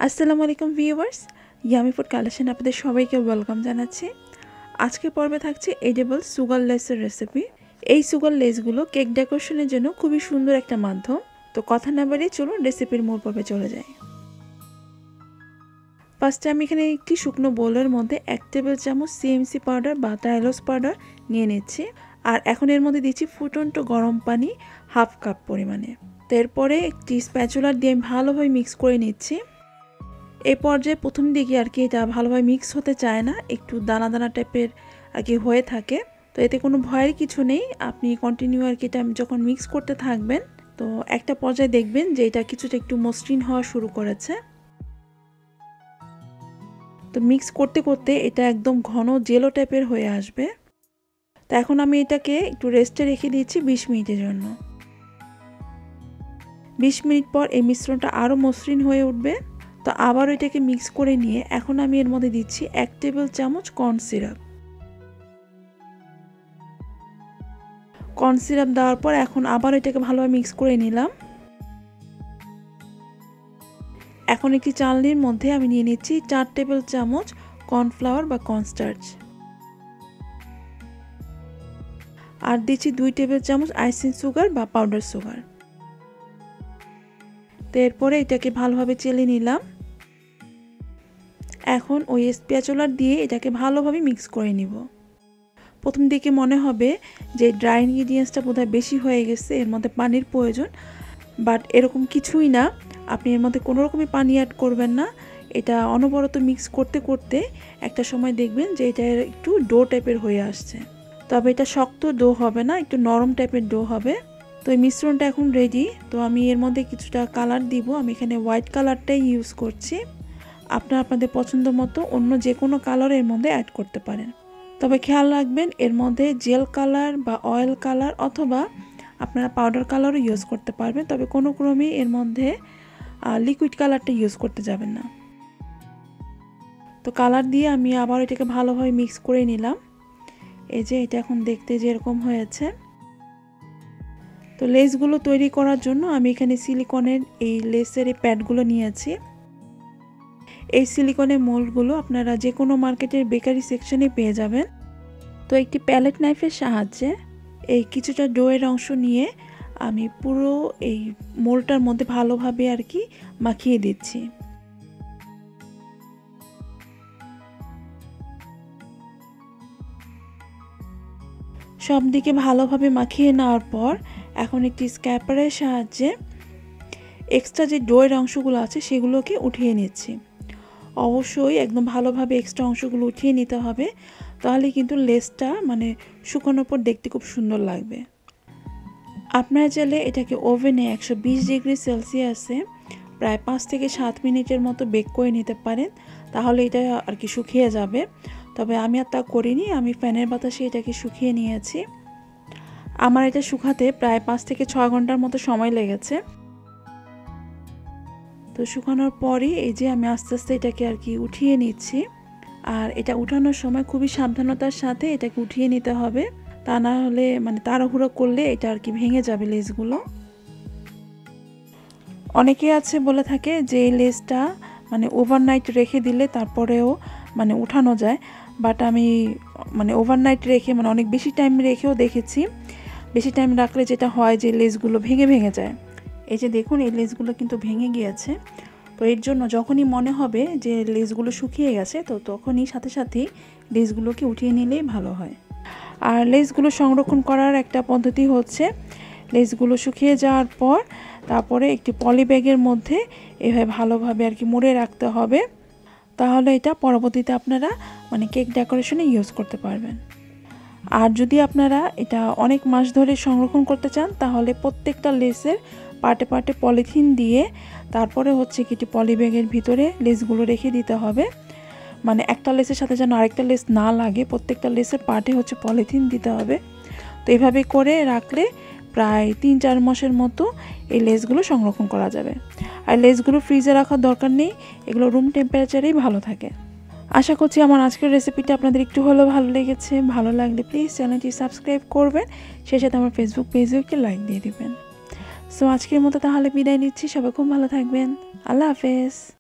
আসসালামু আলাইকুম viewers, yummy food collection আপনাদের সবাইকে ওয়েলকাম জানাচ্ছি। আজকে পর্বে থাকছে এডিবল সুগার লেসের রেসিপি। এই সুগার লেসগুলো কেক ডেকোরেশনের জন্য খুবই সুন্দর একটা মাধ্যম। তো কথা না বাড়িয়ে চলুন রেসিপির মূল পর্বে চলে যাই। ফার্স্টে আমি এখানে একটি শুকনো বোলের মধ্যে 1 টেবিল চামচ সিএমসি পাউডার বা টাইলোস পাউডার নিয়ে নিচ্ছি। আর এখন এর মধ্যে দিচ্ছি ফুটন্ত গরম পানি হাফ কাপ পরিমাণে। তো এরপরে একটি স্প্যাচুলার দিয়ে আমি ভালোভাবে মিক্স করে নিচ্ছি। এই পর্যায়ে প্রথম দিকে আর কি এটা ভালোভাবে মিক্স হতে চায় না, একটু দানা দানা টাইপের আর কি হয়ে থাকে। তো এতে কোনো ভয়ের কিছু নেই, আপনি কন্টিনিউ আর কি এটা যখন মিক্স করতে থাকবেন তো একটা পর্যায়ে দেখবেন যে এটা কিছুটা একটু মসৃণ হওয়া শুরু করেছে। তো মিক্স করতে করতে এটা একদম ঘন জেলো টাইপের হয়ে আসবে। তো এখন আমি এটাকে একটু রেস্টে রেখে দিয়েছি 20 মিনিটের জন্য। 20 মিনিট পর এই মিশ্রণটা আরও মসৃণ হয়ে উঠবে। তো আবার এটাকে মিক্স করে নিয়ে এখন আমি এর মধ্যে দিচ্ছি 1 টেবিল চামচ কর্ন সিরাপ। কর্ন সিরাপ দেওয়ার পর এখন আবার এটাকে ভালোভাবে মিক্স করে নিলাম। এখন একটি চালনির মধ্যে আমি নিয়ে নিচ্ছি 4 টেবিল চামচ কর্নফ্লাওয়ার বা কর্নস্টার্চ, আর দিচ্ছি 2 টেবিল চামচ আইসিং সুগার বা পাউডার সুগার। তো এরপরে এটাকে ভালোভাবে চেলে নিলাম। এখন ওই স্প্যাচুলার দিয়ে এটাকে ভালোভাবে মিক্স করে নিব। প্রথম দিকে মনে হবে যে ড্রাই ইনগ্রিডিয়েন্টসটা বোধহয় বেশি হয়ে গেছে, এর মধ্যে পানির প্রয়োজন, বাট এরকম কিছুই না। আপনি এর মধ্যে কোনো রকমই পানি অ্যাড করবেন না। এটা অনবরত মিক্স করতে করতে একটা সময় দেখবেন যে এটা একটু ডো টাইপের হয়ে আসছে। তবে এটা শক্ত ডো হবে না, একটু নরম টাইপের ডো হবে। তো এই মিশ্রণটা এখন রেডি। তো আমি এর মধ্যে কিছুটা কালার দিব, আমি এখানে হোয়াইট কালারটাই ইউজ করছি। আপনারা আপনাদের পছন্দ মতো অন্য যে কোনো কালার এর মধ্যে অ্যাড করতে পারেন। তবে খেয়াল রাখবেন এর মধ্যে জেল কালার বা অয়েল কালার অথবা আপনারা পাউডার কালারও ইউজ করতে পারবেন, তবে কোনো ক্রমেই এর মধ্যে লিকুইড কালারটা ইউজ করতে যাবেন না। তো কালার দিয়ে আমি আবার এটাকে ভালোভাবে মিক্স করে নিলাম। এই যে এটা এখন দেখতে যেরকম হয়েছে। তো লেসগুলো তৈরি করার জন্য আমি এখানে সিলিকনের এই লেসের এই প্যাডগুলো নিয়েছি। এই সিলিকনের মোল্ডগুলো আপনারা যে কোনো মার্কেটের বেকারি সেকশনে পেয়ে যাবেন। তো একটি প্যালেট নাইফের সাহায্যে এই কিছুটা ডোয়ের অংশ নিয়ে আমি পুরো এই মোল্ডটার মধ্যে ভালোভাবে আর কি মাখিয়ে দিচ্ছি। সব দিকে ভালোভাবে মাখিয়ে নেওয়ার পর এখন একটি স্ক্যাপারের সাহায্যে এক্সট্রা যে ডোয়ের অংশগুলো আছে সেগুলোকে উঠিয়ে নিচ্ছি। অবশ্যই একদম ভালোভাবে এক্সট্রা অংশগুলো উঠিয়ে নিতে হবে, তাহলে কিন্তু লেসটা মানে শুকানোর পর দেখতে খুব সুন্দর লাগবে। আপনারা চাইলে এটাকে ওভেনে 120 ডিগ্রি সেলসিয়াসে প্রায় 5 থেকে 7 মিনিটের মতো বেক করে নিতে পারেন, তাহলে এটা আর কি শুকিয়ে যাবে। তবে আমি আর তা করিনি, আমি ফ্যানের বাতাসে এটাকে শুকিয়ে নিয়েছি। আমার এটা শুকাতে প্রায় 5 থেকে 6 ঘন্টার মতো সময় লেগেছে। তো শুকানোর পরই এই যে আমি আস্তে আস্তে এটাকে আর কি উঠিয়ে নিচ্ছি। আর এটা উঠানোর সময় খুবই সাবধানতার সাথে এটাকে উঠিয়ে নিতে হবে, তা না হলে মানে তাড়াহুড়ো করলে এটা আর কি ভেঙে যাবে লেসগুলো। অনেকে আছে বলে থাকে যে এই লেসটা মানে ওভারনাইট রেখে দিলে তারপরেও মানে উঠানো যায়, বাট আমি মানে ওভারনাইট রেখে মানে অনেক বেশি টাইম রেখেও দেখেছি। বেশি টাইম রাখলে যেটা হয় যে লেসগুলো ভেঙে ভেঙে যায়। এই যে দেখুন এই লেসগুলো কিন্তু ভেঙে গিয়েছে। তো এর জন্য যখনই মনে হবে যে লেসগুলো শুকিয়ে গেছে তো তখনই সাথে সাথেই লেসগুলোকে উঠিয়ে নিলেই ভালো হয়। আর লেসগুলো সংরক্ষণ করার একটা পদ্ধতি হচ্ছে লেসগুলো শুকিয়ে যাওয়ার পর তারপরে একটি পলি ব্যাগের মধ্যে এভাবে ভালোভাবে আর কি মুড়ে রাখতে হবে, তাহলে এটা পরবর্তীতে আপনারা মানে কেক ডেকোরেশনে ইউজ করতে পারবেন। আর যদি আপনারা এটা অনেক মাস ধরে সংরক্ষণ করতে চান তাহলে প্রত্যেকটা লেসের পার্টে পার্টে পলিথিন দিয়ে তারপরে হচ্ছে কি পলি ব্যাগের ভিতরে লেসগুলো রেখে দিতে হবে। মানে একটা লেসের সাথে যেন আরেকটা লেস না লাগে, প্রত্যেকটা লেসের পার্টে হচ্ছে পলিথিন দিতে হবে। তো এইভাবে করে রাখলে প্রায় 3-4 মাসের মতো এই লেসগুলো সংরক্ষণ করা যাবে। আর লেসগুলো ফ্রিজে রাখার দরকার নেই, এগুলো রুম টেম্পারেচারেই ভালো থাকে। আশা করছি আমার আজকের রেসিপিটা আপনাদের একটু হলেও ভালো লেগেছে। ভালো লাগলে প্লিজ চ্যানেলটি সাবস্ক্রাইব করবেন, সেই সাথে আমার ফেসবুক পেজেও একটি লাইক দিয়ে দিবেন। সো আজকের মতো তাহলে বিদায় নিচ্ছি, সবাই খুব ভালো থাকবেন। আল্লাহ হাফেজ।